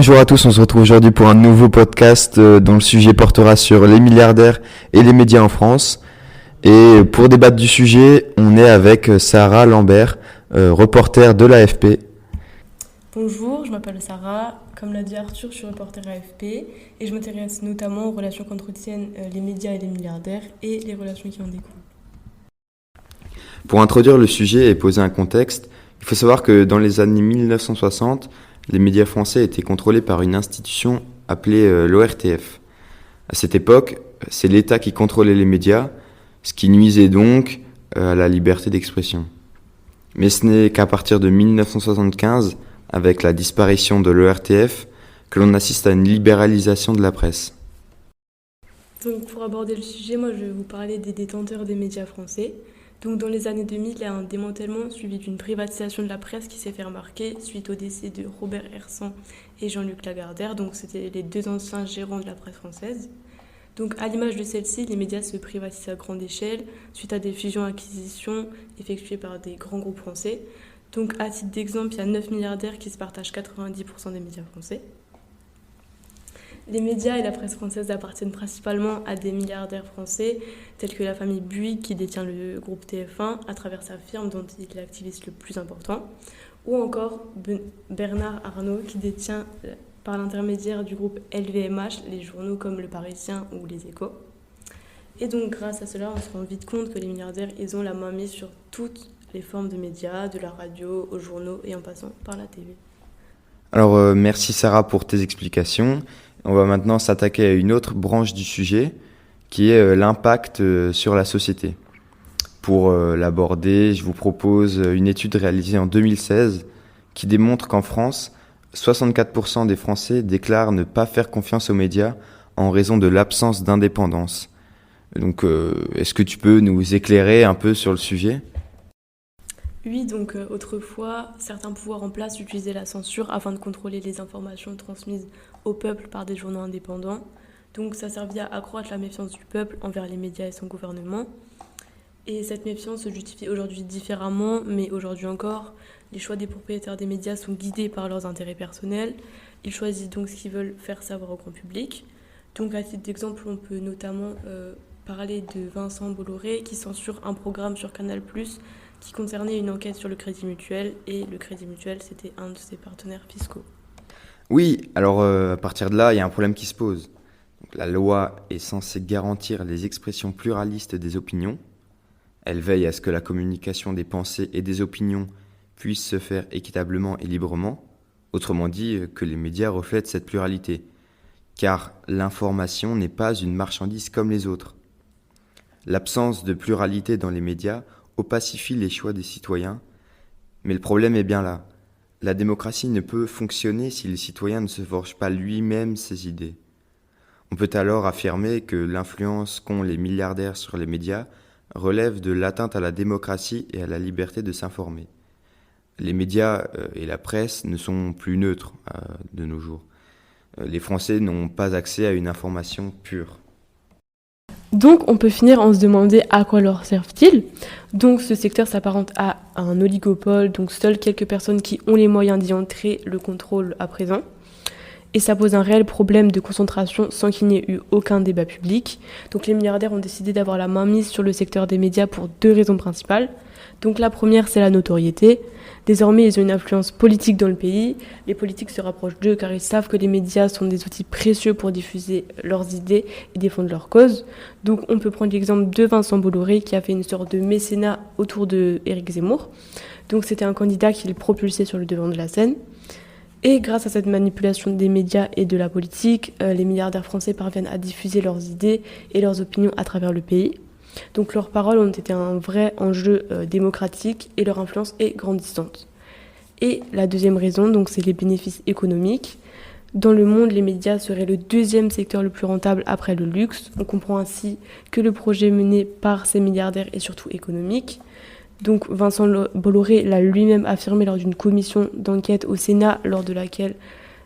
Bonjour à tous, on se retrouve aujourd'hui pour un nouveau podcast dont le sujet portera sur les milliardaires et les médias en France. Et pour débattre du sujet, on est avec Sarah Lambert, reporter de l'AFP. Bonjour, je m'appelle Sarah. Comme l'a dit Arthur, je suis reporter AFP et je m'intéresse notamment aux relations qu'entretiennent les médias et les milliardaires et les relations qui en découlent. Pour introduire le sujet et poser un contexte, il faut savoir que dans les années 1960, les médias français étaient contrôlés par une institution appelée l'ORTF. À cette époque, c'est l'État qui contrôlait les médias, ce qui nuisait donc à la liberté d'expression. Mais ce n'est qu'à partir de 1975, avec la disparition de l'ORTF, que l'on assiste à une libéralisation de la presse. Donc pour aborder le sujet, moi je vais vous parler des détenteurs des médias français. Donc dans les années 2000, il y a un démantèlement suivi d'une privatisation de la presse qui s'est fait remarquer suite au décès de Robert Hersant et Jean-Luc Lagardère. Donc c'était les deux anciens gérants de la presse française. Donc à l'image de celle-ci, les médias se privatisent à grande échelle suite à des fusions-acquisitions effectuées par des grands groupes français. Donc à titre d'exemple, il y a 9 milliardaires qui se partagent 90% des médias français. Les médias et la presse française appartiennent principalement à des milliardaires français, tels que la famille Bouygues qui détient le groupe TF1 à travers sa firme dont il est l'activiste le plus important, ou encore Bernard Arnault qui détient par l'intermédiaire du groupe LVMH les journaux comme Le Parisien ou Les Échos. Et donc grâce à cela, on se rend vite compte que les milliardaires, ils ont la main mise sur toutes les formes de médias, de la radio aux journaux et en passant par la TV. Alors merci Sarah pour tes explications. On va maintenant s'attaquer à une autre branche du sujet, qui est l'impact sur la société. Pour l'aborder, je vous propose une étude réalisée en 2016 qui démontre qu'en France, 64% des Français déclarent ne pas faire confiance aux médias en raison de l'absence d'indépendance. Donc, est-ce que tu peux nous éclairer un peu sur le sujet ? Oui, donc autrefois, certains pouvoirs en place utilisaient la censure afin de contrôler les informations transmises au peuple par des journaux indépendants. Donc ça servait à accroître la méfiance du peuple envers les médias et son gouvernement. Et cette méfiance se justifie aujourd'hui différemment, mais aujourd'hui encore, les choix des propriétaires des médias sont guidés par leurs intérêts personnels. Ils choisissent donc ce qu'ils veulent faire savoir au grand public. Donc à titre d'exemple, on peut notamment parler de Vincent Bolloré qui censure un programme sur Canal+, qui concernait une enquête sur le Crédit Mutuel, et le Crédit Mutuel, c'était un de ses partenaires fiscaux. Oui, alors à partir de là, il y a un problème qui se pose. Donc, la loi est censée garantir les expressions pluralistes des opinions. Elle veille à ce que la communication des pensées et des opinions puisse se faire équitablement et librement. Autrement dit, que les médias reflètent cette pluralité. Car l'information n'est pas une marchandise comme les autres. L'absence de pluralité dans les médias opacifie les choix des citoyens, mais le problème est bien là. La démocratie ne peut fonctionner si le citoyen ne se forge pas lui-même ses idées. On peut alors affirmer que l'influence qu'ont les milliardaires sur les médias relève de l'atteinte à la démocratie et à la liberté de s'informer. Les médias et la presse ne sont plus neutres de nos jours. Les Français n'ont pas accès à une information pure. Donc on peut finir en se demander à quoi leur servent-ils. Donc ce secteur s'apparente à un oligopole, donc seules quelques personnes qui ont les moyens d'y entrer le contrôlent à présent. Et ça pose un réel problème de concentration sans qu'il n'y ait eu aucun débat public. Donc les milliardaires ont décidé d'avoir la main mise sur le secteur des médias pour deux raisons principales. Donc la première, c'est la notoriété. Désormais, ils ont une influence politique dans le pays. Les politiques se rapprochent d'eux car ils savent que les médias sont des outils précieux pour diffuser leurs idées et défendre leurs causes. Donc on peut prendre l'exemple de Vincent Bolloré qui a fait une sorte de mécénat autour de Éric Zemmour. Donc c'était un candidat qui le propulsait sur le devant de la scène. Et grâce à cette manipulation des médias et de la politique, les milliardaires français parviennent à diffuser leurs idées et leurs opinions à travers le pays. Donc leurs paroles ont été un vrai enjeu démocratique et leur influence est grandissante. Et la deuxième raison, donc, c'est les bénéfices économiques. Dans le monde, les médias seraient le deuxième secteur le plus rentable après le luxe. On comprend ainsi que le projet mené par ces milliardaires est surtout économique. Donc Vincent Bolloré l'a lui-même affirmé lors d'une commission d'enquête au Sénat, lors de laquelle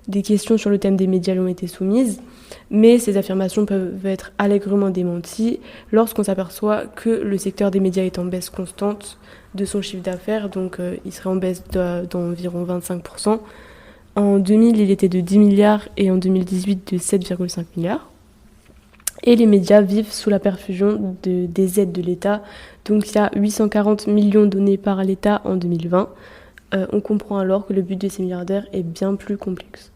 des questions sur le thème des médias lui ont été soumises. Mais ces affirmations peuvent être allègrement démenties lorsqu'on s'aperçoit que le secteur des médias est en baisse constante de son chiffre d'affaires, donc il serait en baisse d'environ 25%, En 2000, il était de 10 milliards et en 2018 de 7,5 milliards. Et les médias vivent sous la perfusion des aides de l'État. Donc il y a 840 millions donnés par l'État en 2020. On comprend alors que le but de ces milliardaires est bien plus complexe.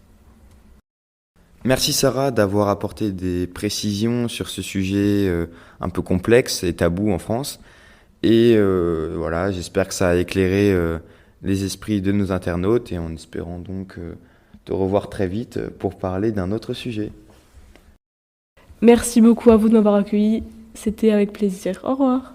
Merci Sarah d'avoir apporté des précisions sur ce sujet un peu complexe et tabou en France. Et voilà, j'espère que ça a éclairé les esprits de nos internautes et en espérant donc te revoir très vite pour parler d'un autre sujet. Merci beaucoup à vous de m'avoir accueilli. C'était avec plaisir. Au revoir.